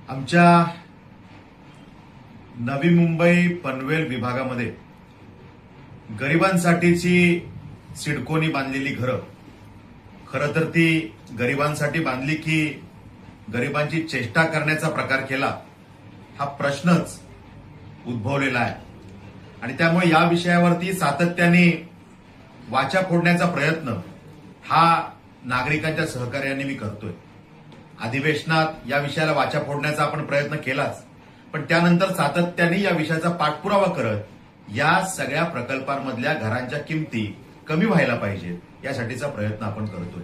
आमच्या नवी मुंबई पनवेल विभागामध्ये गरिबांसाठीची सिडकोनी बांधलेली घरं खरं तर ती गरिबांसाठी बांधली की गरिबांची चेष्टा करण्याचा प्रकार केला हा प्रश्नच उद्भवलेला आहे। आणि त्यामुळे या विषयावरती सातत्याने वाचा फोडण्याचा प्रयत्न हा नागरिकांच्या सहकार्याने मी करतोय। अधिवेशनात या विषयाला वाचा फोडण्याचा आपण प्रयत्न केलाच, पण त्यानंतर सातत्याने या विषयाचा पाठपुरावा करत या सगळ्या प्रकल्पांमधल्या घरांच्या किमती कमी व्हायला पाहिजेत यासाठीचा प्रयत्न आपण करतोय।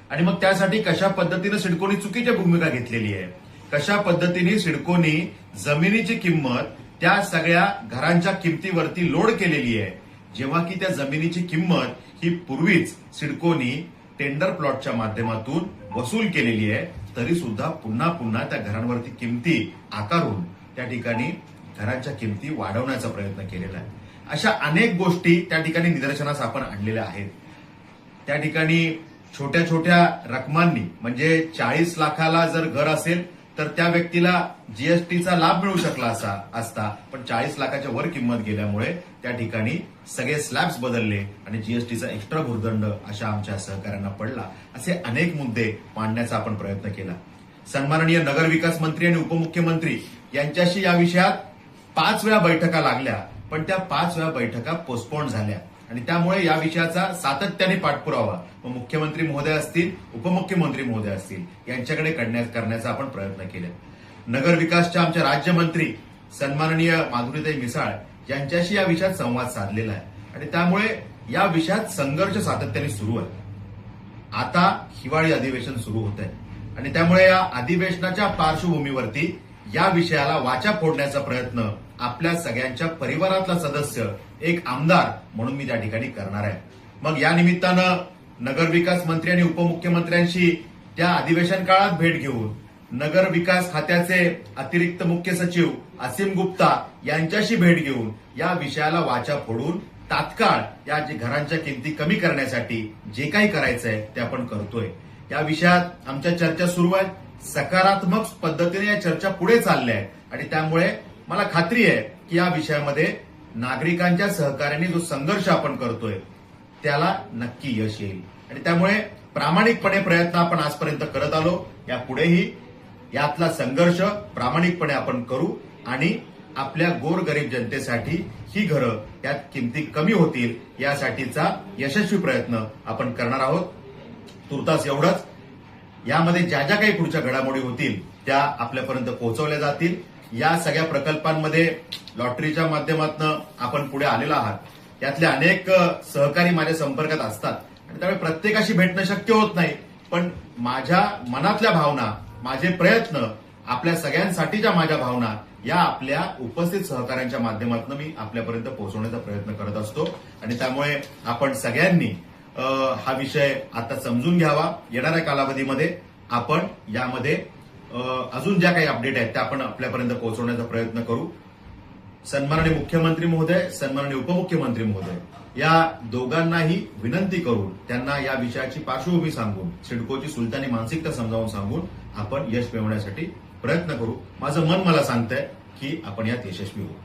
आणि मग त्यासाठी कशा पद्धतीने सिडकोनी चुकीची भूमिका घेतलेली आहे, कशा पद्धतीने सिडकोनी जमिनीची किंमत त्या सगळ्या घरांच्या किमतीवरती लोड केलेली आहे, जेव्हा की त्या जमिनीची किंमत ही पूर्वीच सिडकोनी टेंडर प्लॉटच्या माध्यमातून वसूल केलेली आहे, तरी सुद्धा पुन्हा पुन्हा त्या घरांवरती किमती आकारून त्या ठिकाणी घरांच्या किमती वाढवण्याचा प्रयत्न केलेला आहे। अशा अनेक गोष्टी त्या ठिकाणी निदर्शनास आपण आणलेल्या आहेत। त्या ठिकाणी छोट्या छोट्या रकमांनी म्हणजे 40 लाखाला जर घर असेल तर त्या व्यक्तीला जीएसटीचा लाभ मिळू शकला असता, पण 40 लाखाच्या वर किंमत गेल्यामुळे त्या ठिकाणी सगळे स्लॅब्स बदलले आणि जीएसटीचा एक्स्ट्रा भुर्दंड अशा आमच्या सहकाऱ्यांना पडला। असे अनेक मुद्दे मांडण्याचा आपण प्रयत्न केला। सन्माननीय नगरविकास मंत्री आणि उपमुख्यमंत्री यांच्याशी या विषयात 5 वेळा बैठका लागल्या, पण त्या 5 वेळा बैठका पोस्टपोन झाल्या आणि त्यामुळे या विषयाचा सातत्याने पाठपुरावा मुख्यमंत्री महोदय असतील, उपमुख्यमंत्री महोदय असतील यांच्याकडे करण्याचा आपण प्रयत्न केला। नगरविकासच्या आमच्या राज्यमंत्री सन्माननीय माधुरीताई मिसाळ यांच्याशी या विषयात संवाद साधलेला आहे आणि त्यामुळे या विषयात संघर्ष सातत्याने सुरू आहे। आता हिवाळी अधिवेशन सुरू होत आहे आणि त्यामुळे या अधिवेशनाच्या पार्श्वभूमीवरती या विषयाला वाचा फोडण्याचा प्रयत्न आपल्या सगळ्यांच्या परिवारातला सदस्य एक आमदार म्हणून मी त्या ठिकाणी करणार आहे। मग या निमित्तानं नगरविकास मंत्री आणि उपमुख्यमंत्र्यांशी त्या अधिवेशन काळात भेट घेऊन नगर विकास खात्याचे अतिरिक्त मुख्य सचिव असीम गुप्ता यांच्याशी भेट घेऊन या विषयाला वाचा फोडून तात्काळ या घरांच्या किमती कमी करण्यासाठी जे काही करायचंय ते आपण करतोय। या विषयात आमच्या चर्चा सुरू आहेत, सकारात्मक पद्धतीने या चर्चा पुढे चालल्या आहेत आणि त्यामुळे मला खात्री आहे की या विषयामध्ये नागरिकांच्या सहकार्याने जो संघर्ष आपण करतोय त्याला नक्की यश येईल आणि त्यामुळे प्रामाणिकपणे प्रयत्न आपण आजपर्यंत करत आलो, यापुढेही यातला संघर्ष प्रामाणिकपणे आपण करू आणि आपल्या गोरगरीब जनतेसाठी ही घरं यात किमती कमी होतील यासाठीचा यशस्वी प्रयत्न आपण करणार आहोत। तुर्तास एवढंच, यामध्ये ज्या ज्या काही पुढच्या घडामोडी होतील त्या आपल्यापर्यंत पोहोचवल्या जातील। या सगळ्या प्रकल्पांमध्ये लॉटरीच्या माध्यमातून आपण पुढे आलेला आहात, यातले अनेक सहकारी माझ्या संपर्कात असतात आणि त्यामुळे प्रत्येकाशी भेटणं शक्य होत नाही, पण माझ्या मनातल्या भावना, माझे प्रयत्न, आपल्या सगळ्यांसाठीच्या माझ्या भावना या आपल्या उपस्थित सहकाऱ्यांच्या माध्यमातून मी आपल्यापर्यंत पोहोचवण्याचा प्रयत्न करत असतो आणि त्यामुळे आपण सगळ्यांनी हा विषय आता समजून घ्यावा। येणाऱ्या कालावधीमध्ये आपण यामध्ये अजून ज्या काही अपडेट आहेत त्या आपण आपल्यापर्यंत पोहोचवण्याचा प्रयत्न करू। सन्माननीय मुख्यमंत्री महोदय, सन्माननीय उपमुख्यमंत्री महोदय या दोघांनाही विनंती करून त्यांना या विषयाची पार्श्वभूमी सांगून सिडकोची सुलतानी मानसिकता समजावून सांगून आपण यश मिळवण्यासाठी प्रयत्न करू। माझं मन मला सांगतंय की आपण यात यशस्वी होऊ।